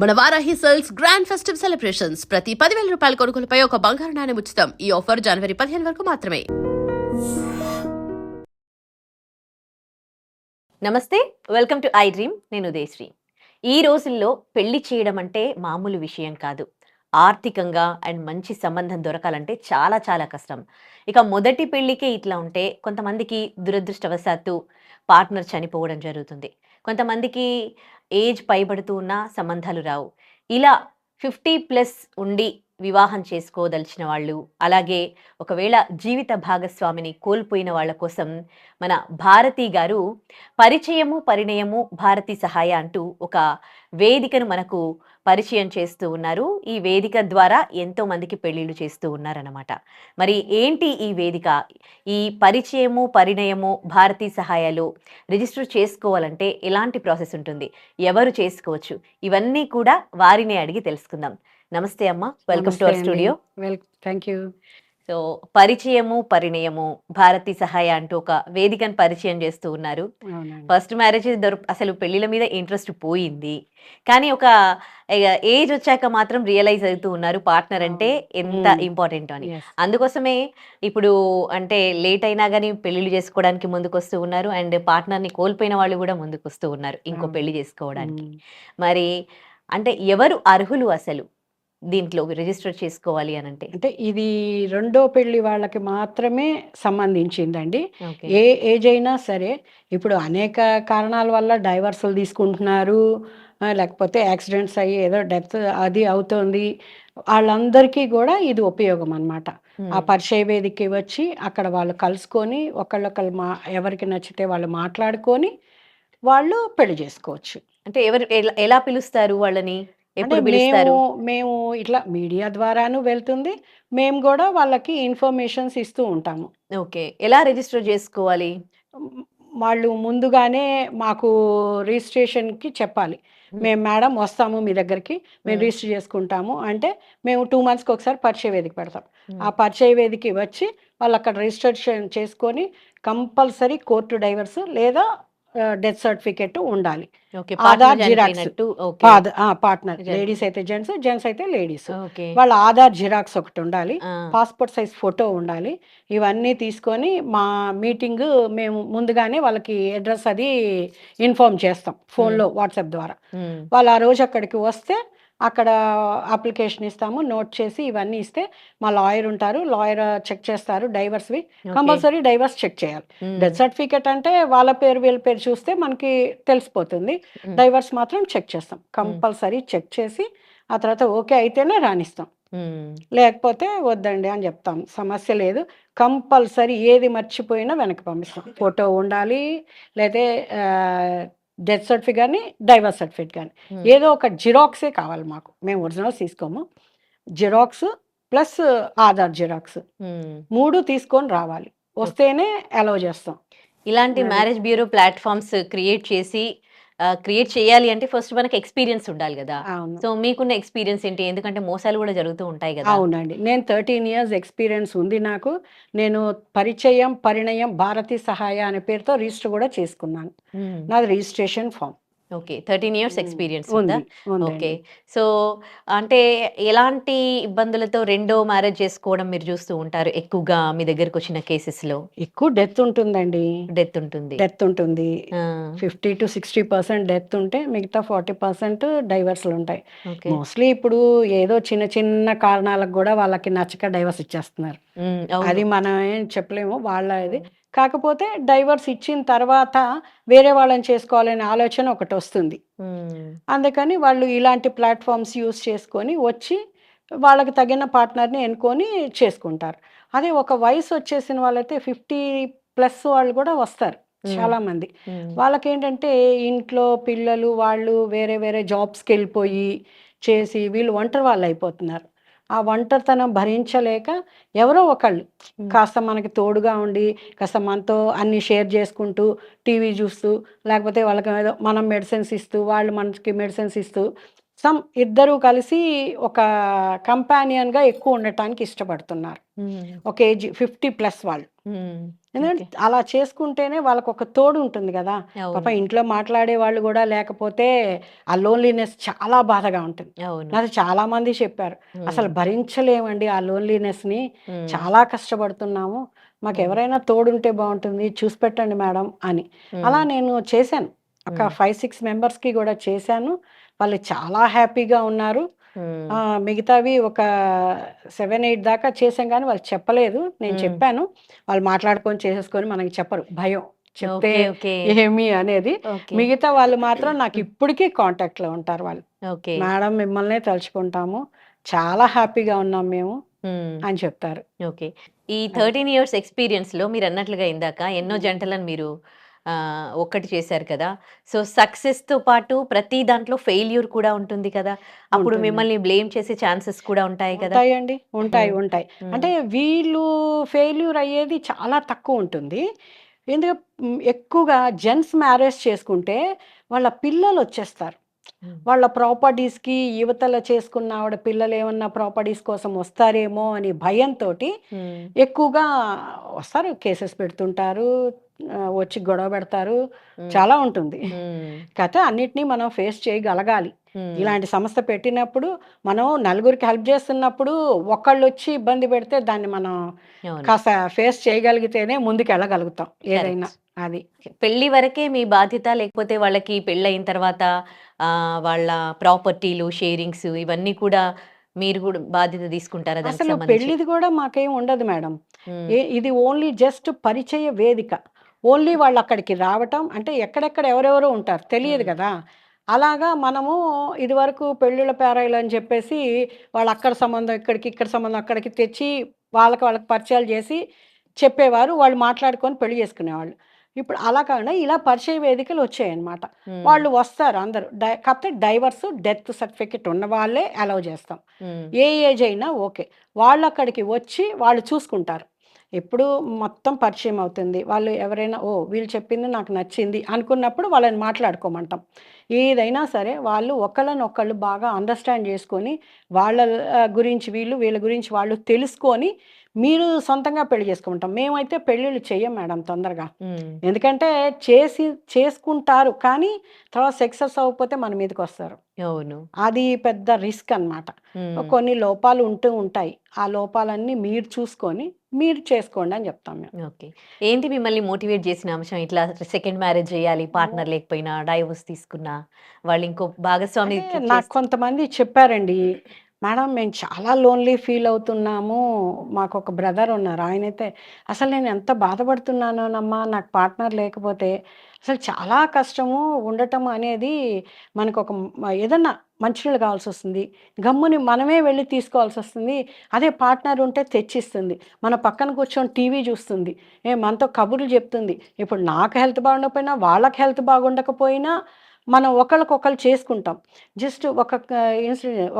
మన Varahi sales grand festive celebrations ప్రతి 10,000 రూపాయల కొనుగోలుపై ఒక బంగారు నాణెం ఉచితం. ఈ ఆఫర్ జనవరి 15 వరకు మాత్రమే. నమస్తే, వెల్కమ్ టు ఐ డ్రీమ్. నేను ఉదయశ్రీ. ఈ రోజుల్లో పెళ్లి చేయడం అంటే మామూలు విషయం కాదు. ఆర్థికంగా అండ్ మంచి సంబంధం దొరకాలంటే చాలా చాలా కష్టం. ఇక మొదటి పెళ్లికే ఇట్లా ఉంటే కొంతమందికి దురదృష్టవశాత్తు పార్ట్నర్ చనిపోవడం జరుగుతుంది. కొంతమందికి ఏజ్ పైబడుతూ ఉన్న సంబంధాలు రావు. ఇలా 50+ ఉండి వివాహం చేసుకోదలిచిన వాళ్ళు, అలాగే ఒకవేళ జీవిత భాగస్వామిని కోల్పోయిన వాళ్ళ కోసం మన భారతి గారు పరిచయము పరిణయము భారతి సహాయ అంటూ ఒక వేదికను మనకు పరిచయం చేస్తూ ఉన్నారు. ఈ వేదిక ద్వారా ఎంతో మందికి పెళ్లిళ్ళు చేస్తూ ఉన్నారన్నమాట. మరి ఏంటి ఈ వేదిక? ఈ పరిచయము పరిణయము భారతి సహాయాలు రిజిస్టర్ చేసుకోవాలంటే ఎలాంటి ప్రాసెస్ ఉంటుంది, ఎవరు చేసుకోవచ్చు, ఇవన్నీ కూడా వారిని అడిగి తెలుసుకుందాం. నమస్తే అమ్మ, welcome to our studio. Thank you. So పరిచయము పరిణయము భారతి సహాయ అంటూ ఒక వేదికను పరిచయం చేస్తూ ఉన్నారు. ఫస్ట్ మ్యారేజ్ అసలు పెళ్లిల మీద ఇంట్రెస్ట్ పోయింది, కానీ ఒక ఏజ్ వచ్చాక మాత్రం రియలైజ్ అవుతూ ఉన్నారు పార్ట్నర్ అంటే ఎంత ఇంపార్టెంట్ అని. అందుకోసమే ఇప్పుడు అంటే లేట్ అయినా కానీ పెళ్లిళ్ళు చేసుకోవడానికి ముందుకు వస్తూ ఉన్నారు, అండ్ పార్ట్నర్ని కోల్పోయిన వాళ్ళు కూడా ముందుకు వస్తూ ఉన్నారు ఇంకో పెళ్లి చేసుకోవడానికి. మరి అంటే ఎవరు అర్హులు అసలు దీంట్లో రిజిస్టర్ చేసుకోవాలి అని అంటే ఇది రెండో పెళ్లి వాళ్ళకి మాత్రమే సంబంధించిందండి. ఏ ఏజ్ అయినా సరే, ఇప్పుడు అనేక కారణాల వల్ల డైవర్సులు తీసుకుంటున్నారు, లేకపోతే యాక్సిడెంట్స్ అయ్యి ఏదో డెత్ అది అవుతుంది, వాళ్ళందరికీ కూడా ఇది ఉపయోగం అన్నమాట. ఆ పరిచయ వేదికకి వచ్చి అక్కడ వాళ్ళు కలుసుకొని ఒకళ్ళొకళ్ళు ఎవరికి నచ్చితే వాళ్ళు మాట్లాడుకొని వాళ్ళు పెళ్లి చేసుకోవచ్చు. అంటే ఎవరు ఎలా పిలుస్తారు వాళ్ళని, ఎప్పుడు మేము పిలుస్తారు? మేము ఇట్లా మీడియా ద్వారాను వెళ్తుంది, మేము కూడా వాళ్ళకి ఇన్ఫర్మేషన్స్ ఇస్తూ ఉంటాము. ఓకే, ఎలా రిజిస్టర్ చేసుకోవాలి? వాళ్ళు ముందుగానే మాకు రిజిస్ట్రేషన్కి చెప్పాలి. మేము మేడం వస్తాము మీ దగ్గరికి, మేము రిజిస్టర్ చేసుకుంటాము అంటే మేము 2 monthsకి ఒకసారి పరిచయ వేదిక పెడతాం. ఆ పరిచయ వేదికకి వచ్చి వాళ్ళు అక్కడ రిజిస్ట్రేషన్ చేసుకొని కంపల్సరీ కోర్టు డైవర్స్ లేదా డెత్ సర్టిఫికెట్ ఉండాలి. ఆధార్ జిరాక్స్, పార్ట్నర్ లేడీస్ అయితే జెంట్స్, జెంట్స్ అయితే లేడీస్, వాళ్ళ ఆధార్ జిరాక్స్ ఒకటి ఉండాలి, పాస్పోర్ట్ సైజ్ ఫోటో ఉండాలి. ఇవన్నీ తీసుకొని మా మీటింగ్ మేము ముందుగానే వాళ్ళకి అడ్రస్ అది ఇన్ఫార్మ్ చేస్తాం ఫోన్లో వాట్సాప్ ద్వారా. వాళ్ళు ఆ రోజు అక్కడికి వస్తే అక్కడ అప్లికేషన్ ఇస్తాము, నోట్ చేసి ఇవన్నీ ఇస్తే మా లాయర్ ఉంటారు, లాయర్ చెక్ చేస్తారు. డైవర్స్వి కంపల్సరీ డైవర్స్ చెక్ చేయాలి. డెత్ సర్టిఫికేట్ అంటే వాళ్ళ పేరు వీళ్ళ పేరు చూస్తే మనకి తెలిసిపోతుంది, డైవర్స్ మాత్రం చెక్ చేస్తాం. కంపల్సరీ చెక్ చేసి ఆ తర్వాత ఓకే అయితేనే రాణిస్తాం, లేకపోతే వద్దండి అని చెప్తాం, సమస్య లేదు. కంపల్సరీ ఏది మర్చిపోయినా వెనక్కి పంపిస్తాం. ఫోటో ఉండాలి, లేకపోతే డెత్ సర్టిఫికేట్ కానీ డైవర్స్ సర్టిఫికేట్ కానీ ఏదో ఒక జిరాక్సే కావాలి మాకు. మేము ఒరిజినల్స్ తీసుకోము, జిరాక్స్ ప్లస్ ఆధార్ జిరాక్స్ 3 తీసుకొని రావాలి, వస్తేనే అలౌ చేస్తాం. ఇలాంటి మ్యారేజ్ బ్యూరో ప్లాట్ఫామ్స్ క్రియేట్ చేయాలి అంటే ఫస్ట్ మనకి ఎక్స్పీరియన్స్ ఉండాలి కదా. సో మీకున్న ఎక్స్పీరియన్స్ ఏంటి? ఎందుకంటే మోసాలు కూడా జరుగుతూ ఉంటాయి కదా. అవునండి, నేను 13 years ఎక్స్పీరియన్స్ ఉంది నాకు. నేను పరిచయం పరిణయం భారతి సహాయ అనే పేరుతో రిజిస్టర్ కూడా చేసుకున్నాను. నాది registration form. Okay, 13 years experience ఉందా? ఓకే, సో అంటే ఎలాంటి ఇబ్బందులతో రెండో మ్యారేజ్ చేసుకోవడం మీరు చూస్తూ ఉంటారు ఎక్కువగా మీ దగ్గరకు వచ్చిన కేసెస్లో? ఎక్కువ డెత్ ఉంటుందండి. డెత్ ఉంటుంది 50 to 60% డెత్ ఉంటే మిగతా 40% డైవర్స్లు ఉంటాయి. మోస్ట్లీ ఇప్పుడు ఏదో చిన్న చిన్న కారణాలకు కూడా వాళ్ళకి నచ్చక డైవర్స్ ఇచ్చేస్తున్నారు. అది మనం ఏం చెప్పలేము వాళ్ళ ఇది. కాకపోతే డైవర్స్ ఇచ్చిన తర్వాత వేరే వాళ్ళని చేసుకోవాలనే ఆలోచన ఒకటి వస్తుంది. అందుకని వాళ్ళు ఇలాంటి ప్లాట్ఫామ్స్ యూస్ చేసుకొని వచ్చి వాళ్ళకి తగిన పార్ట్నర్ని ఎన్నుకొని చేసుకుంటారు. అదే ఒక వయసు వచ్చేసిన వాళ్ళైతే 50+ వాళ్ళు కూడా వస్తారు చాలామంది. వాళ్ళకేంటంటే ఇంట్లో పిల్లలు వాళ్ళు వేరే వేరే జాబ్స్కి వెళ్ళిపోయి చేసి వీళ్ళు ఒంటరి వాళ్ళు అయిపోతున్నారు. ఆ ఒంటరితనం భరించలేక ఎవరో ఒకళ్ళు కాస్త మనకి తోడుగా ఉండి కాస్త మనతో అన్ని షేర్ చేసుకుంటూ టీవీ చూస్తూ, లేకపోతే వాళ్ళకి ఏదో మనం మెడిసిన్స్ ఇస్తూ వాళ్ళు మనకి మెడిసిన్స్ ఇస్తూ ఇద్దరు కలిసి ఒక కంపానియన్గా ఎక్కువ ఉండటానికి ఇష్టపడుతున్నారు. ఒక ఏజ్ 50+ వాళ్ళు. ఎందుకంటే అలా చేసుకుంటేనే వాళ్ళకి ఒక తోడు ఉంటుంది కదా. పాప ఇంట్లో మాట్లాడే వాళ్ళు కూడా లేకపోతే ఆ లోన్లీనెస్ చాలా బాధగా ఉంటుంది. నాకు చాలా మంది చెప్పారు, అసలు భరించలేమండి ఆ లోన్లీనెస్ని, చాలా కష్టపడుతున్నాము, మాకు ఎవరైనా తోడుంటే బాగుంటుంది, చూసి పెట్టండి మేడం అని. అలా నేను చేశాను, ఒక 5-6 మెంబర్స్కి కూడా చేశాను. వాళ్ళు చాలా హ్యాపీగా ఉన్నారు. మిగతావి ఒక 7-8 దాకా చేసాం కానీ వాళ్ళు చెప్పలేదు, నేను చెప్పాను. వాళ్ళు మాట్లాడుకొని చేసేసుకొని మనకి చెప్పరు, భయం చెప్తే ఏమి అనేది. మిగతా వాళ్ళు మాత్రం నాకు ఇప్పటికీ కాంటాక్ట్లో ఉంటారు. వాళ్ళు మేడం మిమ్మల్నే తలుచుకుంటాము, చాలా హ్యాపీగా ఉన్నాం మేము అని చెప్తారు. ఓకే. ఈ 13 ఇయర్స్ ఎక్స్పీరియన్స్లో మీరు అన్నట్లుగా ఇందాక ఎన్నో జంటలను మీరు ఒక్కటి చేశారు కదా. సో సక్సెస్తో పాటు ప్రతి దాంట్లో ఫెయిల్యూర్ కూడా ఉంటుంది కదా. అప్పుడు మిమ్మల్ని బ్లేమ్ చేసే ఛాన్సెస్ కూడా ఉంటాయి కదా. ఉంటాయండి, ఉంటాయి. అంటే వీళ్ళు ఫెయిల్యూర్ అయ్యేది చాలా తక్కువ ఉంటుంది. ఎందుకంటే ఎక్కువగా జెంట్స్ మ్యారేజ్ చేసుకుంటే వాళ్ళ పిల్లలు వచ్చేస్తారు. వాళ్ళ ప్రాపర్టీస్కి యువతల చేసుకున్న ఆవిడ పిల్లలు ఏమన్నా ప్రాపర్టీస్ కోసం వస్తారేమో అని భయంతో ఎక్కువగా వస్తారు, కేసెస్ పెడుతుంటారు, వచ్చి గొడవ పెడతారు, చాలా ఉంటుంది. కాకపోతే అన్నిటినీ మనం ఫేస్ చేయగలగాలి. ఇలాంటి సంస్థ పెట్టినప్పుడు మనం నలుగురికి హెల్ప్ చేస్తున్నప్పుడు ఒకళ్ళు వచ్చి ఇబ్బంది పెడితే దాన్ని మనం కాస్త ఫేస్ చేయగలిగితేనే ముందుకు వెళ్ళగలుగుతాం ఏదైనా. అది పెళ్లి వరకే మీ బాధ్యత, లేకపోతే వాళ్ళకి పెళ్ళయిన తర్వాత వాళ్ళ ప్రాపర్టీలు షేరింగ్స్ ఇవన్నీ కూడా మీరు కూడా బాధ్యత తీసుకుంటారా? అసలు పెళ్లిది కూడా మాకేం ఉండదు మేడం. ఇది ఓన్లీ జస్ట్ పరిచయ వేదిక. ఓన్లీ వాళ్ళు అక్కడికి రావటం, అంటే ఎక్కడెక్కడ ఎవరెవరో ఉంటారు తెలియదు కదా. అలాగా మనము ఇదివరకు పెళ్ళిళ్ళ పేరాయిలు అని చెప్పేసి వాళ్ళు అక్కడ సంబంధం ఇక్కడికి, ఇక్కడ సంబంధం అక్కడికి తెచ్చి వాళ్ళకి పరిచయాలు చేసి చెప్పేవారు, వాళ్ళు మాట్లాడుకొని పెళ్లి చేసుకునేవాళ్ళు. ఇప్పుడు అలా కాకుండా ఇలా పరిచయ వేదికలు వచ్చాయన్నమాట. వాళ్ళు వస్తారు అందరూ, కాకపోతే డైవర్స్ డెత్ సర్టిఫికెట్ ఉన్న వాళ్ళే అలౌ చేస్తాం. ఏ ఏజ్ అయినా ఓకే, వాళ్ళు అక్కడికి వచ్చి వాళ్ళు చూసుకుంటారు. ఎప్పుడు మొత్తం పరిచయం అవుతుంది. వాళ్ళు ఎవరైనా వీళ్ళు చెప్పింది నాకు నచ్చింది అనుకున్నప్పుడు వాళ్ళని మాట్లాడుకోమంటాం. ఏదైనా సరే వాళ్ళు ఒకళ్ళనొకళ్ళు బాగా అండర్స్టాండ్ చేసుకొని వాళ్ళ గురించి వీళ్ళ గురించి వాళ్ళు తెలుసుకొని మీరు సొంతంగా పెళ్లి చేసుకుంటాం. మేమైతే పెళ్ళిళ్ళు చెయ్యం మేడం తొందరగా. ఎందుకంటే చేసుకుంటారు కానీ తర్వాత సక్సెస్ అవ్వకపోతే మన మీదకి వస్తారు. అవును, అది పెద్ద రిస్క్ అన్నమాట. కొన్ని లోపాలు ఉంటాయి, ఆ లోపాలన్నీ మీరు చూసుకొని మీరు చేసుకోండి అని చెప్తాం మేము. ఓకే. ఏంటి మిమ్మల్ని మోటివేట్ చేసిన అంశం, ఇట్లా సెకండ్ మ్యారేజ్ చేయాలి, పార్ట్నర్ లేకపోయినా డైవోర్స్ తీసుకున్నా వాళ్ళు ఇంకో భాగస్వామి? నాకు కొంతమంది చెప్పారండి, మేడం మేము చాలా లోన్లీ ఫీల్ అవుతున్నాము, మాకు ఒక బ్రదర్ ఉన్నారు, ఆయనైతే అసలు నేను ఎంత బాధపడుతున్నానోనమ్మా నాకు పార్ట్నర్ లేకపోతే, అసలు చాలా కష్టము ఉండటం అనేది. మనకు ఒక ఏదన్నా మంచినీళ్ళు కావాల్సి వస్తుంది, గమ్ముని మనమే వెళ్ళి తీసుకోవాల్సి వస్తుంది. అదే పార్ట్నర్ ఉంటే తెచ్చిస్తుంది, మన పక్కన కూర్చొని టీవీ చూస్తుంది, మనతో కబుర్లు చెప్తుంది. ఇప్పుడు నాకు హెల్త్ బాగుండకపోయినా వాళ్ళకి హెల్త్ బాగుండకపోయినా మనం ఒకళ్ళకొకళ్ళు చేసుకుంటాం. జస్ట్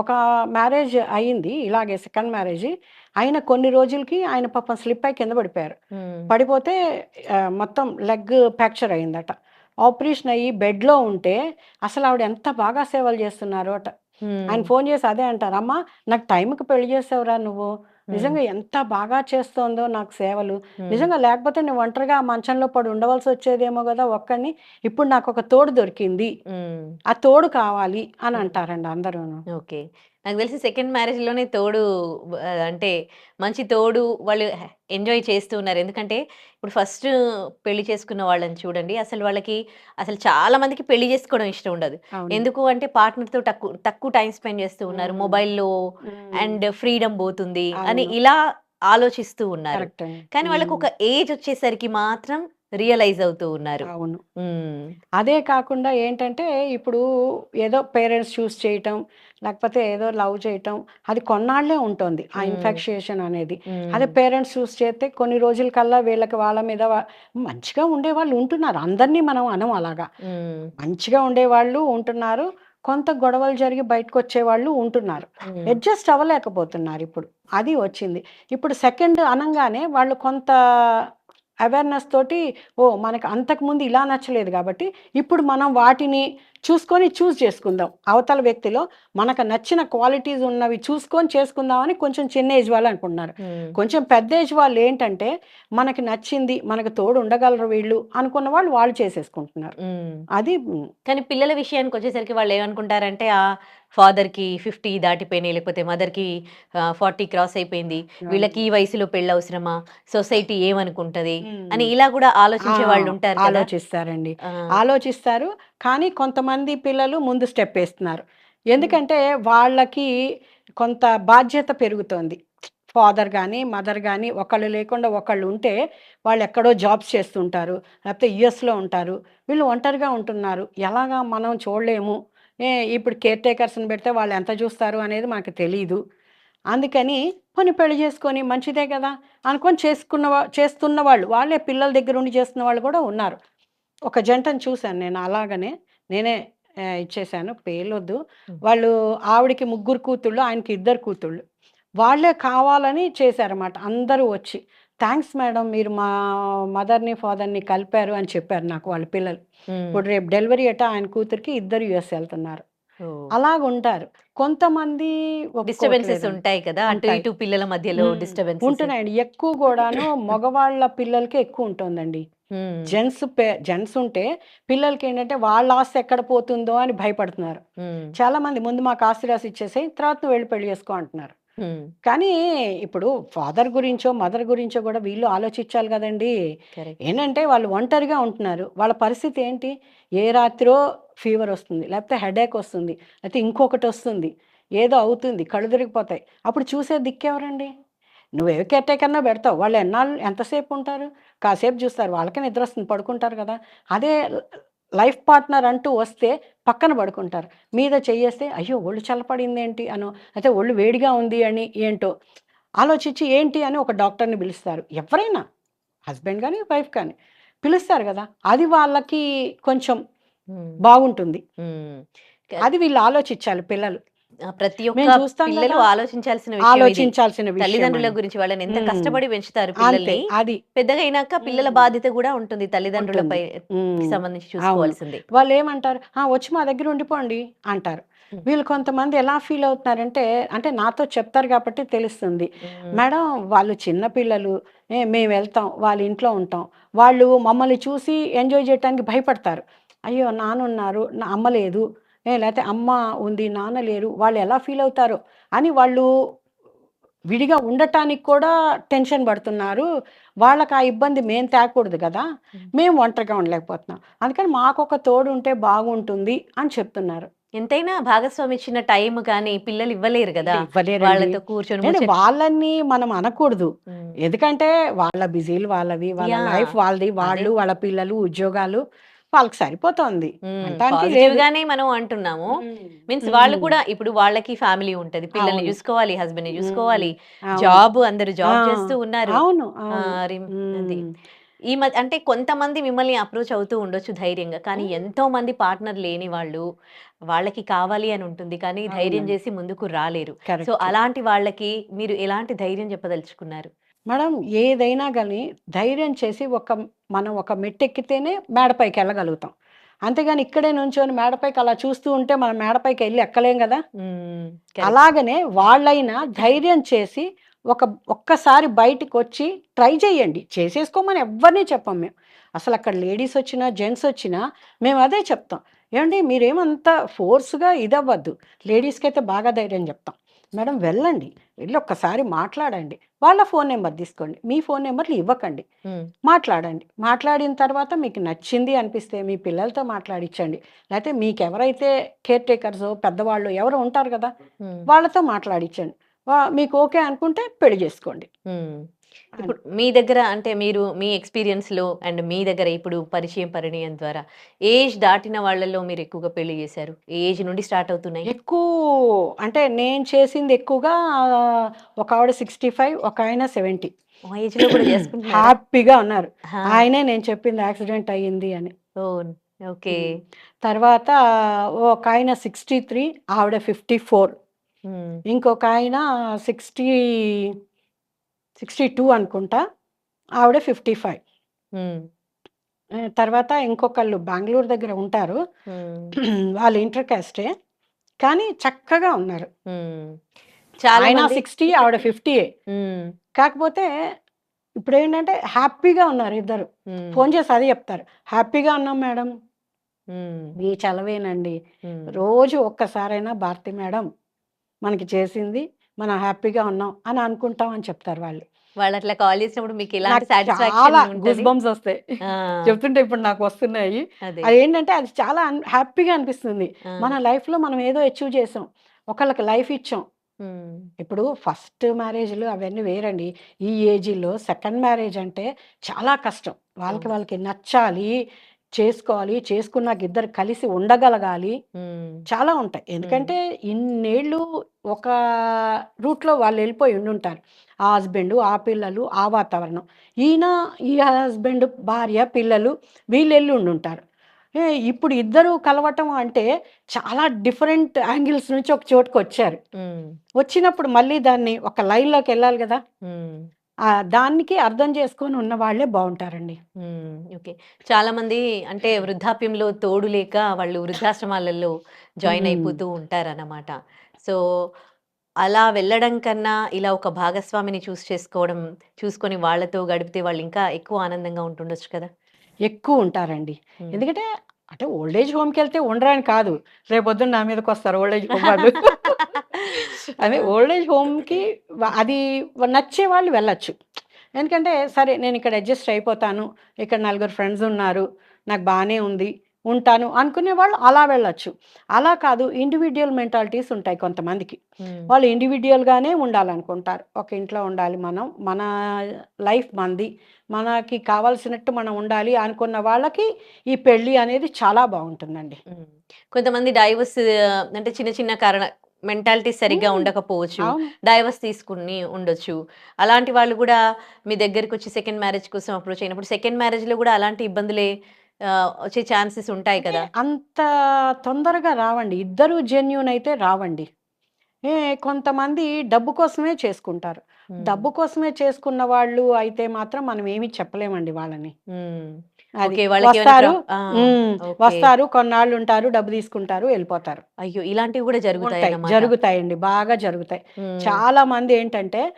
ఒక మ్యారేజ్ అయ్యింది ఇలాగే, సెకండ్ మ్యారేజ్ అయిన కొన్ని రోజులకి ఆయన పాపం స్లిప్ అయి కింద పడిపోయారు. పడిపోతే మొత్తం లెగ్ ఫ్రాక్చర్ అయిందట. ఆపరేషన్ అయ్యి బెడ్లో ఉంటే అసలు ఆవిడ ఎంత బాగా సేవలు చేస్తున్నారు అట. ఆయన ఫోన్ చేసి అదే అంటారు, అమ్మా నాకు టైంకి పెళ్లి చేసావురా నువ్వు, నిజంగా ఎంత బాగా చేస్తోందో నాకు సేవలు, నిజంగా లేకపోతే నువ్వు ఒంటరిగా మంచంలో పడి ఉండవలసి వచ్చేదేమో కదా ఒక్కడిని, ఇప్పుడు నాకు ఒక తోడు దొరికింది, ఆ తోడు కావాలి అని అంటారండి అందరూ. ఓకే. నాకు తెలిసి సెకండ్ మ్యారేజ్‌లోనే తోడు అంటే మంచి తోడు వాళ్ళు ఎంజాయ్ చేస్తూ ఉన్నారు. ఎందుకంటే ఇప్పుడు ఫస్ట్ పెళ్లి చేసుకున్న వాళ్ళని చూడండి, అసలు వాళ్ళకి అసలు చాలా మందికి పెళ్లి చేసుకోవడం ఇష్టం ఉండదు. ఎందుకు అంటే పార్ట్నర్‌తో తక్కువ టైం స్పెండ్ చేస్తూ ఉన్నారు. మొబైల్‌లో అండ్ ఫ్రీడమ్ పోతుంది అని ఇలా ఆలోచిస్తూ ఉన్నారు. కానీ వాళ్ళకి ఒక ఏజ్ వచ్చేసరికి మాత్రం రియలైజ్ అవుతూ ఉన్నారు. అవును. అదే కాకుండా ఏంటంటే ఇప్పుడు ఏదో పేరెంట్స్ చూస్ చేయటం, లేకపోతే ఏదో లవ్ చేయటం, అది కొన్నాళ్లే ఉంటుంది ఆ ఇన్ఫెక్షేషన్ అనేది. అదే పేరెంట్స్ చూస్ చేస్తే కొన్ని రోజుల కల్లా వీళ్ళకి వాళ్ళ మీద మంచిగా ఉండేవాళ్ళు ఉంటున్నారు, అందరినీ మనం అనం అలాగా. మంచిగా ఉండేవాళ్ళు ఉంటున్నారు, కొంత గొడవలు జరిగి బయటకు వచ్చేవాళ్ళు ఉంటున్నారు, అడ్జస్ట్ అవ్వలేకపోతున్నారు ఇప్పుడు. అది వచ్చింది. ఇప్పుడు సెకండ్ అనంగానే వాళ్ళు కొంత అవేర్నెస్ తోటి మనకు అంతకుముందు ఇలా నచ్చలేదు కాబట్టి ఇప్పుడు మనం వాటిని చూసుకొని చూస్ చేసుకుందాం. అవతల వ్యక్తిలో మనకు నచ్చిన క్వాలిటీస్ ఉన్నవి చూసుకొని చేసుకుందామని కొంచెం చిన్న ఏజ్ వాళ్ళు అనుకుంటున్నారు. కొంచెం పెద్ద ఏజ్ వాళ్ళు ఏంటంటే మనకి నచ్చింది, మనకు తోడు ఉండగలరు వీళ్ళు అనుకున్న వాళ్ళు చేసేసుకుంటున్నారు. అది కానీ పిల్లల విషయానికి వచ్చేసరికి వాళ్ళు ఏమనుకుంటారంటే ఫాదర్ కి 50 దాటిపోయినాయి, లేకపోతే మదర్ కి 40 క్రాస్ అయిపోయింది, వీళ్ళకి ఈ వయసులో పెళ్ళి అవసరమా, సొసైటీ ఏమనుకుంటది అని ఇలా కూడా ఆలోచించే వాళ్ళు ఉంటారు కదా. ఆలోచిస్తారండి, ఆలోచిస్తారు. కానీ కొంతమంది పిల్లలు ముందు స్టెప్ వేస్తున్నారు. ఎందుకంటే వాళ్ళకి కొంత బాధ్యత పెరుగుతోంది. ఫాదర్ కానీ మదర్ కానీ ఒకళ్ళు లేకుండా ఒకళ్ళు ఉంటే వాళ్ళు ఎక్కడో జాబ్స్ చేస్తుంటారు, లేకపోతే యుఎస్లో ఉంటారు, వీళ్ళు ఒంటరిగా ఉంటున్నారు, ఎలాగా మనం చూడలేము. ఇప్పుడు కేర్ టేకర్స్ని పెడితే వాళ్ళు ఎంత చూస్తారు అనేది మనకు తెలియదు. అందుకని కొన్ని పెళ్లి చేసుకొని మంచిదే కదా అనుకొని చేస్తున్న వాళ్ళే పిల్లల దగ్గర ఉండి చేస్తున్న వాళ్ళు కూడా ఉన్నారు. ఒక జంటను చూశాను నేను, అలాగనే నేనే ఇచ్చేసాను, పేర్లొద్దు. వాళ్ళు ఆవిడకి 3 కూతుళ్ళు, ఆయనకి 2 కూతుళ్ళు. వాళ్ళే కావాలని చేశారన్నమాట. అందరూ వచ్చి థ్యాంక్స్ మేడం, మీరు మా మదర్ని ఫాదర్ని కలిపారు అని చెప్పారు నాకు వాళ్ళ పిల్లలు. ఇప్పుడు రేపు డెలివరీ ఆయన కూతురికి 2 యుఎస్ వెళ్తున్నారు. అలాగుంటారు. కొంతమంది డిస్టర్బెన్సెస్ ఉంటాయి కదా, అటు ఉంటాయి. ఇటు పిల్లల మధ్యలో డిస్టర్బెన్స్ ఉంటున్నాయండి. ఎక్కువ కూడాను మగవాళ్ళ పిల్లలకి ఎక్కువ ఉంటుందండి. జెంట్స్ ఉంటే పిల్లలకి ఏంటంటే వాళ్ళ ఆస్తి ఎక్కడ పోతుందో అని భయపడుతున్నారు. చాలా మంది ముందు మాకు ఆస్తి రాసి ఇచ్చేసి తర్వాత నువ్వు వెళ్ళి పెళ్లి చేసుకో అంటున్నారు. కానీ ఇప్పుడు ఫాదర్ గురించో మదర్ గురించో కూడా వీళ్ళు ఆలోచించాలి కదండి. ఏంటంటే వాళ్ళు ఒంటరిగా ఉంటున్నారు, వాళ్ళ పరిస్థితి ఏంటి, ఏ రాత్రో ఫీవర్ వస్తుంది, లేకపోతే హెడేక్ వస్తుంది, లేకపోతే ఇంకొకటి వస్తుంది, ఏదో అవుతుంది, కళ్ళు తిరిగిపోతాయి. అప్పుడు చూసే దిక్కెవరండి? నువ్వే కేర్టేకర్నా పెడతావు, వాళ్ళు ఎంతసేపు ఉంటారు? కాసేపు చూస్తారు, వాళ్ళకే నిద్ర వస్తుంది, పడుకుంటారు కదా. అదే లైఫ్ పార్ట్నర్ అంటూ వస్తే పక్కన పడుకుంటారు. మీద చెయ్యేస్తే అయ్యో ఒళ్ళు చల్లపడింది ఏంటి అనో, అయితే ఒళ్ళు వేడిగా ఉంది అని ఏంటో ఆలోచించి ఏంటి అని ఒక డాక్టర్ని పిలుస్తారు. ఎవరైనా హస్బెండ్ కానీ వైఫ్ కానీ పిలుస్తారు కదా. అది వాళ్ళకి కొంచెం బాగుంటుంది. అది వీళ్ళు ఆలోచించాలి పిల్లలు. ప్రతి ఒక్క మేము చూస్తాం పిల్లలు కదా, ఆలోచించాల్సిన విషయం ఇది. ఆలోచించాల్సిన విషయం తల్లిదండ్రుల అండి. గురించి వాళ్ళని ఎంత ఉమ్. కష్టపడి పెంచుతారు అంతే, పిల్లల్ని. అది పెద్దగా అయినాక పిల్లల బాధ్యత కూడా ఉంటుంది తల్లిదండ్రులపై ఉమ్. సంబంధించి అవును. చూసుకోవాల్సింది. వాళ్ళు ఏమంటారు, వచ్చి మా దగ్గర ఉండిపోండి అంటారు. వీళ్ళు కొంతమంది ఎలా ఫీల్ అవుతున్నారంటే, అంటే నాతో చెప్తారు కాబట్టి తెలుస్తుంది. మేడం వాళ్ళు చిన్నపిల్లలు, మేము వెళ్తాం వాళ్ళ ఇంట్లో ఉంటాం, వాళ్ళు మమ్మల్ని చూసి ఎంజాయ్ చేయడానికి భయపడతారు. అయ్యో నాన్నున్నారు, నా అమ్మ లేదు, లేకపోతే అమ్మ ఉంది నాన్న లేరు, వాళ్ళు ఎలా ఫీల్ అవుతారో అని వాళ్ళు విడిగా ఉండటానికి కూడా టెన్షన్ పడుతున్నారు. వాళ్ళకి ఆ ఇబ్బంది మేము తేకూడదు కదా, మేము ఒంటరిగా ఉండలేకపోతున్నాం, అందుకని మాకొక తోడు ఉంటే బాగుంటుంది అని చెప్తున్నారు. ఎంతైనా భాగస్వామి ఇచ్చిన టైం కానీ పిల్లలు ఇవ్వలేరు కదా, ఇవ్వలేరండి. వాళ్ళతో కూర్చొని వాళ్ళని మనం అనకూడదు, ఎందుకంటే వాళ్ళ బిజీలు వాళ్ళవి, వాళ్ళ లైఫ్ వాళ్ళది, వాళ్ళు వాళ్ళ పిల్లలు ఉద్యోగాలు వాళ్ళకి సరిపోతుంది. పాజిటివ్ గానే మనం అంటున్నాము. మీన్స్ వాళ్ళు కూడా ఇప్పుడు వాళ్ళకి ఫ్యామిలీ ఉంటది, పిల్లల్ని చూసుకోవాలి, హస్బెండ్ ని చూసుకోవాలి, జాబ్ అందరూ జాబ్ చేస్తూ ఉన్నారు. అవును. ఈ మధ్య అంటే కొంతమంది మిమ్మల్ని అప్రోచ్ అవుతూ ఉండొచ్చు ధైర్యంగా, కానీ ఎంతో మంది పార్ట్నర్ లేని వాళ్ళు, వాళ్ళకి కావాలి అని ఉంటుంది కానీ ధైర్యం చేసి ముందుకు రాలేరు. సో అలాంటి వాళ్ళకి మీరు ఎలాంటి ధైర్యం చెప్పదలుచుకున్నారు? మేడం ఏదైనా కానీ ధైర్యం చేసి మనం ఒక మెట్టెక్కితేనే మేడపైకి వెళ్ళగలుగుతాం. అంతేగాని ఇక్కడే నుంచొని మేడపైకి అలా చూస్తూ ఉంటే మనం మేడపైకి వెళ్ళి ఎక్కలేం కదా. అలాగనే వాళ్ళైనా ధైర్యం చేసి ఒక్కసారి బయటికి వచ్చి ట్రై చేయండి. చేసేసుకోమని ఎవరిని చెప్పం మేము. అసలు అక్కడ లేడీస్ వచ్చినా జెంట్స్ వచ్చినా మేము అదే చెప్తాం, ఏమండి మీరేమంతా ఫోర్స్గా ఇదవ్వద్దు. లేడీస్కి అయితే బాగా ధైర్యం చెప్తాం, మేడం వెళ్ళండి, వెళ్ళి ఒక్కసారి మాట్లాడండి, వాళ్ళ ఫోన్ నెంబర్ తీసుకోండి, మీ ఫోన్ నెంబర్లు ఇవ్వకండి, మాట్లాడండి, మాట్లాడిన తర్వాత మీకు నచ్చింది అనిపిస్తే మీ పిల్లలతో మాట్లాడించండి, లేకపోతే మీకు ఎవరైతే కేర్ టేకర్స్ పెద్దవాళ్ళు ఎవరు ఉంటారు కదా వాళ్ళతో మాట్లాడించండి, మీకు ఓకే అనుకుంటే పెళ్లి చేసుకోండి. ఇప్పుడు మీ దగ్గర అంటే మీరు మీ ఎక్స్పీరియన్స్ లో అండ్ మీ దగ్గర ఇప్పుడు పరిణయం ద్వారా ఏజ్ దాటిన వాళ్ళలో మీరు ఎక్కువగా పెళ్లి చేశారు, ఏజ్ నుండి స్టార్ట్ అవుతున్నాయి? ఎక్కువ అంటే నేను చేసింది ఎక్కువగా ఒక ఆవిడ 65, ఒక ఆయన 70 ఏజ్ లో కూడా చేసుకుంటున్నారు, హ్యాపీగా ఉన్నారు. ఆయనే నేను చెప్పింది యాక్సిడెంట్ అయ్యింది అని. ఓకే. తర్వాత ఒక ఆయన 63, ఆవిడ 54, ఇంకొక ఆయన 62 అనుకుంటా, ఆవిడ 55. హ్మ్. తర్వాత ఇంకొకళ్ళు బెంగుళూరు దగ్గర ఉంటారు. హ్మ్. వాళ్ళు ఇంటర్ కాస్టే. కానీ చక్కగా ఉన్నారు. హ్మ్. చాలా ఆయన మంది 60 ఆవిడ 50 హ్మ్. కాకపోతే ఇప్పుడేంటంటే హ్యాపీగా ఉన్నారు ఇద్దరు. హ్మ్. ఫోను చేసి అదే చెప్తారు. "హ్యాపీగా ఉన్నాం మేడం. హ్మ్. మీ చలవేనండి. హ్మ్. రోజు ఒక్కసారైనా భారతి మేడం మనకి చేసింది. మనం హ్యాపీగా ఉన్నాం" అని అనుకుంటాం అని చెప్తారు వాళ్ళు. వాళ్ళట్లా కాల్ చేసినప్పుడు మీకెలాంటి నాకు సాటిస్ఫాక్షన్ చాలా గూస్ ఉంటది? బంప్స్ వస్తాయి. ఆ! చెప్తుంటే ఇప్పుడు నాకు వస్తున్నాయి. అదే. అదేంటంటే అది చాలా హ్యాపీగా అనిపిస్తుంది. ఆ! మన లైఫ్‌లో మనం ఏదో అచీవ్ చేసాం. ఒకళ్ళకి లైఫ్ ఇచ్చాం. హ్మ్. ఇప్పుడు ఫస్ట్ మ్యారేజ్‌లు అవన్నీ వేరండి. ఈ ఏజ్‌లో సెకండ్ మ్యారేజ్ అంటే చాలా కష్టం. అవును. వాళ్ళకి నచ్చాలి, చేసుకోవాలి, చేసుకున్నాక ఇద్దరు కలిసి ఉండగలగాలి. హ్మ్. చాలా ఉంటాయి. హ్మ్. ఎందుకంటే ఇన్నేళ్ళు ఒక రూట్‌లో వాళ్ళెళ్ళిపోయి ఉండుంటారు. ఆ హస్బెండు, ఆ పిల్లలు, ఆ వాతావరణం. ఈయన, ఈ హస్బెండ్, భార్య, పిల్లలు వీళ్ళెళ్ళి ఉండుంటారు. ఇప్పుడు ఇద్దరు కలవటం అంటే చాలా డిఫరెంట్ యాంగిల్స్ నుంచి ఒక చోటుకొచ్చారు. హ్మ్. వచ్చినప్పుడు మళ్ళీ దాన్ని ఒక లైన్‌లోకెళ్ళాలి గదా! హ్మ్. దానికి అర్థం చేసుకొని ఉన్న వాళ్ళే బావుంటారండి. హ్మ్. ఓకే. చాలామంది అంటే వృద్ధాప్యంలో తోడు లేక వాళ్ళు వృద్ధాశ్రమాలలో జాయిన్ హ్మ్. అయిపోతూ ఉంటారన్నమాట. సో, అలా వెళ్ళడం కన్నా ఇలా ఒక భాగస్వామిని చూసుకొని వాళ్ళతో గడిపితే వాళ్ళు ఇంకా ఎక్కువ ఆనందంగా ఉంటుండొచ్చు కదా! ఎక్కువుంటారండి. హ్మ్. ఎందుకంటే అంటే ఓల్డ్ ఏజ్ హోమ్‌కెళ్తే ఉండరని కాదు. రేపొద్దున నా మీదకొస్తారు ఓల్డ్ ఏజ్ హోమ్ వాళ్ళు. అదే ఆ! ఓల్డ్ ఏజ్ హోమ్‌కి అది నచ్చే వాళ్ళు వెళ్ళొచ్చు. ఎందుకంటే సరే నేనిక్కడ అడ్జస్ట్ అయిపోతాను. ఇక్కడ నలుగురు ఫ్రెండ్స్ ఉన్నారు. నాకు బానే ఉంది. ఉంటాను అనుకునే వాళ్ళు అలా వెళ్ళొచ్చు. అలా కాదు ఇండివిడ్యువల్ మెంటాలిటీస్ ఉంటాయి కొంతమందికి. హ్మ్. వాళ్ళు ఇండివిడ్యువల్‌గానే ఉండాలనుకుంటారు. ఒక ఇంట్లో ఉండాలి మనం. మన లైఫ్ మనది. మనకి కావాల్సినట్టు మనం ఉండాలి అనుకున్న వాళ్ళకి ఈ పెళ్లి అనేది చాలా బావుంటుందండి. హ్మ్. కొంతమంది డైవోర్స్ అంటే చిన్న చిన్న మెంటాలిటీస్ సరిగ్గా హ్మ్. ఉండకపోవచ్చు. అవును. డైవోర్స్ తీసుకొని ఉండొచ్చు. అలాంటి వాళ్ళు గూడా మీ దగ్గరికొచ్చి సెకండ్ మ్యారేజ్ కోసం అప్రోచ్ అయినప్పుడు సెకండ్ మ్యారేజ్‌లో గూడా అలాంటి ఇబ్బందులే వచ్చే ఛాన్సెస్ ఉంటాయి అంటే కదా! అంత తొందరగా రావండి. ఇద్దరు జెన్యూన్ అయితే రావండి. ఏ కొంతమంది డబ్బు కోసమే చేసుకుంటారు. హ్మ్. డబ్బు కోసమే చేసుకున్న వాళ్ళు అయితే మాత్రం మనం ఏమి చెప్పలేమండి వాళ్ళని. హ్మ్. అది. ఓకే. వాళ్ళకేమైనా వస్తారు ఆ! హ్మ్. ఓకే. వస్తారు, కొన్నాళ్ళుంటారు, డబ్బు తీసుకుంటారు, ఎళ్ళిపోతారు. అయ్యో! ఇలాంటివి గూడా ఉంటాయి. జరుగుతాయన్నమాట. జరుగుతాయండి. బాగా జరుగుతాయి. హ్మ్. చాలామంది ఏంటంటే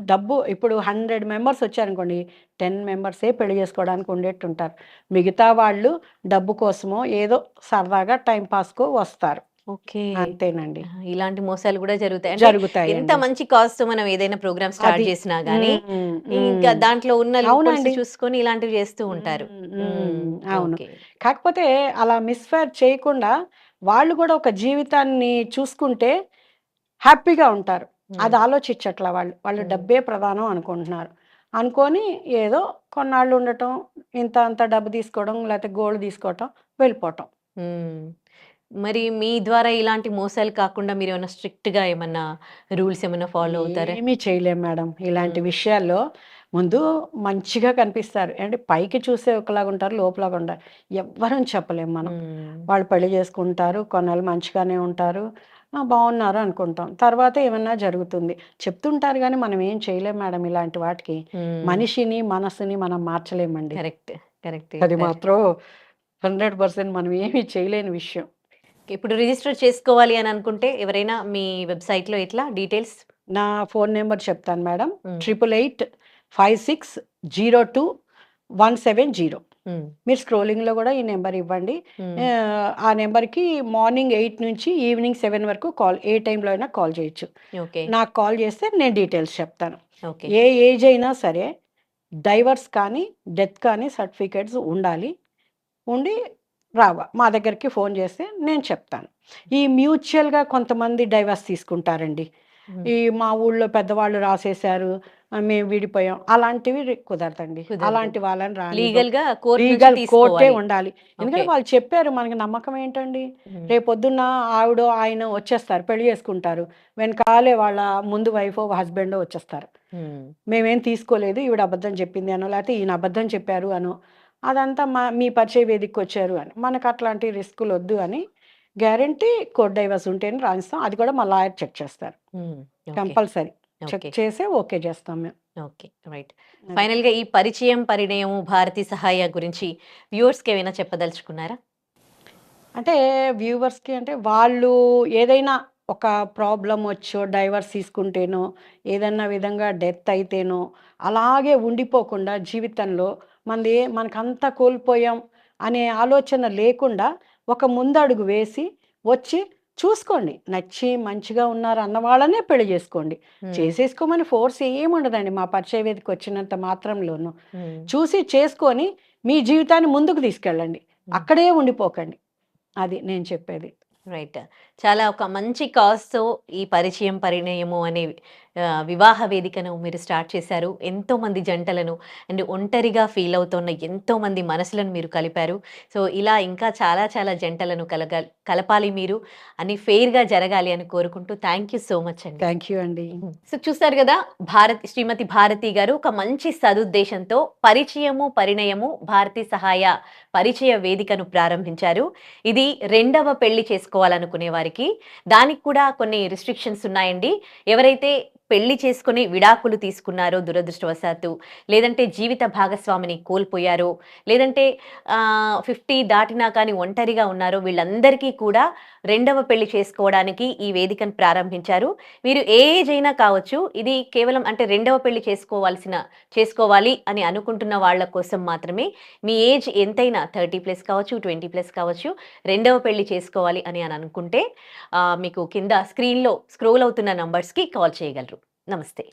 డబ్బు ఇప్పుడు 100 మెంబర్స్ వచ్చారనుకోండి, 10 మెంబర్సే పెళ్లి చేసుకోవడానికి ఉండేట్టుంటారు. మిగతా వాళ్ళు డబ్బు కోసమో, ఏదో సరదాగా టైమ్ పాస్‌కో వస్తారు. ఓకే. అంతేనండి. ఆహా! ఇలాంటి మోసాలు గూడా జరుగుతాయి. అంటే ఎంత జరుగుతాయండి. మంచి కాజ్‌తో మనం ఏదైనా ప్రోగ్రామ్ స్టార్ట్ అది. చేసినా గానీ, హ్మ్. ఇంకా హ్మ్. దాంట్లో ఉన్న లూప్ హోల్స్ అవునండి. చూసుకొని ఇలాంటివి చేస్తూ ఉంటారు. హ్మ్. హ్మ్. హ్మ్. అవును. ఓకే. కాకపోతే అలా మిస్‌ఫైర్ చేయకుండా వాళ్ళు గూడా ఒక జీవితాన్ని చూసుకుంటే హ్యాపీగా ఉంటారు. అది హ్మ్. ఆలోచించట్ల వాళ్ళు. వాళ్ళు హ్మ్. డబ్బే ప్రధానం అనుకుంటున్నారు. అనుకోని ఏదో కొన్నాళ్ళు ఉండటం, ఇంత అంత డబ్బు తీసుకోవడం, లేతే గోల్డ్ తీసుకోవటం, వెళ్ళిపోవటం. హ్మ్. మరి మీ ద్వారా ఇలాంటి మోసాలు కాకుండా మీరేమన్నా స్ట్రిక్ట్‌గా ఏమన్నా రూల్స్ ఏమన్నా ఫాలో అవుతారా? ఏమీ చేయలేం మేడం. ఇలాంటి హ్మ్. విషయాల్లో ముందు మంచిగా కనిపిస్తారు. అంటే పైకి చూస్తే ఒకలాగా ఉంటారు. లోపలగా ఉంటారు. ఎవ్వరం చెప్పలేం మనం. హ్మ్. వాళ్ళు పెళ్లి చేసుకుంటారు. కొన్నాళ్ళు మంచిగానే ఉంటారు. బావున్నారు అనుకుంటాం. తర్వాత ఏమన్నా జరుగుతుంది. చెప్తుంటారు గానీ మనం ఏం చేయలేం మేడం ఇలాంటి వాటికి. హ్మ్. మనిషిని, మనసుని మనం మార్చలేమండి. కరెక్ట్. కరెక్ట్ అది చెప్పారు. మాత్రం 100% మనం ఏమీ చేయలేని విషయం. ఇప్పుడు రిజిస్టర్ చేసుకోవాలి అని అనుకుంటే ఎవరైనా మీ వెబ్‌సైట్‌లో ఎట్లా డీటెయిల్స్? నా ఫోను నంబర్ చెప్తాను మేడం. హ్మ్. 8886021170. హ్మ్. మీరు స్క్రోలింగ్‌లో గూడా ఈ నంబర్ ఇవ్వండి. హ్మ్. ఆ నంబర్‌కి మార్నింగ్ 8 నుంచి ఈవినింగ్ 7 వరకు కాల్ ఏ టైంలో అయినా కాల్ చేయొచ్చు. ఓకే. నాకు కాల్ చేస్తే నేను డీటెయిల్స్ చెప్తాను. ఓకే. ఏ ఏజ్ అయినా సరే డైవర్స్ కానీ, డెత్ కానీ సర్టిఫికేట్స్ ఉండాలి. ఉండి మా దగ్గరికి ఫోను చేస్తే నేను చెప్తాను. ఈ మ్యూచువల్‌గా కొంతమంది డైవర్స్ తీసుకుంటారండి. హ్మ్. ఈ మా ఊళ్ళో పెద్దవాళ్ళు రాసేశారు. మేము విడిపోయాం. అలాంటివి కుదరదండి. కుదరదు. అలాంటి వాళ్ళని రానివ్వం. లీగల్‌గా కోర్ట్ నుంచి లీగల్ కోర్టే తీసుకోవాలి. ఉండాలి. ఓకే. ఎందుకంటే వాళ్ళు చెప్పారు మనకి నమ్మకం ఏంటండి? హ్మ్. రేపొద్దున్న ఆవిడో, ఆయనో వచ్చేస్తారు. పెళ్లి చేసుకుంటారు. వెనకాలే వాళ్ళ ముందు వైఫో, హస్బెండో వచ్చేస్తారు. హ్మ్. మేమేం తీసుకోలేదు. ఈవిడ అబద్ధం చెప్పింది అనో, లేతే ఈయన అబద్ధం చెప్పారు అనో, అదంతా మీ పరిచయ వేదికకొచ్చారు అని. మనకట్లాంటి రిస్కులొద్దు అని గ్యారంటీ కోర్ట్ డైవర్స్ ఉంటేనే రాయిస్తాం. అది కూడా మా లాయర్ చెక్ చేస్తారు. Hmm. Okay. Compulsory. Check okay. చేసే ఓకే చేస్తాం మేము. ఓకే. రైట్. అది. ఫైనల్‌గా ఈ పరిచయం, పరిణయము, భారతి సహాయ గురించి వ్యూవర్స్‌కి ఏమైనా చెప్పదలుచుకున్నారా? అంటే వ్యూవర్స్‌కి అంటే వాళ్ళు ఏదైనా ఒక ప్రాబ్లమ్ వచ్చో, డైవర్స్ తీసుకుంటేనో, ఏదన్నా విధంగా డెత్ అయితేనో, అలాగే ఉండిపోకుండా జీవితంలో మనకంతా కోల్పోయాం అనే ఆలోచన లేకుండా ఒక ముందడుగు వేసి వచ్చి చూసుకోండి. నచ్చి మంచిగా ఉన్నారు అన్న వాళ్ళనే పెళ్లి చేసుకోండి. హ్మ్. చేసేసుకోమని ఫోర్స్ ఏముండదండి మా పరిచయ వేదికకి వచ్చినంత మాత్రంలోను. హ్మ్. చూసి చేసుకొని మీ జీవితాన్ని ముందుకు తీసుకెళ్ళండి. హ్మ్. అక్కడే ఉండిపోకండి. అది నేను చెప్పేది. రైట్. చాలా ఒక మంచి కాజ్‌తో ఈ పరిచయం, పరిణయము అనే వివాహ వేదికను మీరు స్టార్ట్ చేశారు. ఎంతోమంది జంటలను అండ్ ఒంటరిగా ఫీల్ అవుతున్న ఎంతోమంది మనసులను మీరు కలిపారు. సో, ఇలా ఇంకా చాలా చాలా జంటలను కలపాలి మీరు. అన్ని ఫెయిర్‌గా జరగాలి అని కోరుకుంటూ థాంక్ యూ సో మచ్ అండి. థ్యాంక్ యూ అండి. సో చూసారు కదా! శ్రీమతి భారతి గారు ఒక మంచి సదుద్దేశంతో పరిచయము, పరిణయము, భారతి సహాయ పరిచయ వేదికను ప్రారంభించారు. ఇది రెండవ పెళ్లి చేసుకోవాలనుకునే వారికి, దానికి కూడా కొన్ని రిస్ట్రిక్షన్స్ ఉన్నాయండి. ఎవరైతే పెళ్లి చేసుకొని విడాకులు తీసుకున్నారో దురదృష్టవశాత్తు, లేదంటే జీవిత భాగస్వామిని కోల్పోయారో, లేదంటే 50 దాటినా కానీ ఒంటరిగా ఉన్నారో వీళ్ళందరికీ కూడా రెండవ పెళ్లి చేసుకోవడానికి ఈ వేదికను ప్రారంభించారు. మీరు ఏ ఏజ్ అయినా కావచ్చు. ఇది కేవలం అంటే రెండవ పెళ్లి చేసుకోవాలి అని అనుకుంటున్న వాళ్ళ కోసం మాత్రమే. మీ ఏజ్ ఎంతైనా 30+ కావచ్చు, 20+ కావచ్చు. రెండవ పెళ్లి చేసుకోవాలి అని అనుకుంటే మీకు కింద స్క్రీన్‌లో స్క్రోల్ అవుతున్న నంబర్స్‌కి కాల్ చేయగలరు. నమస్తే.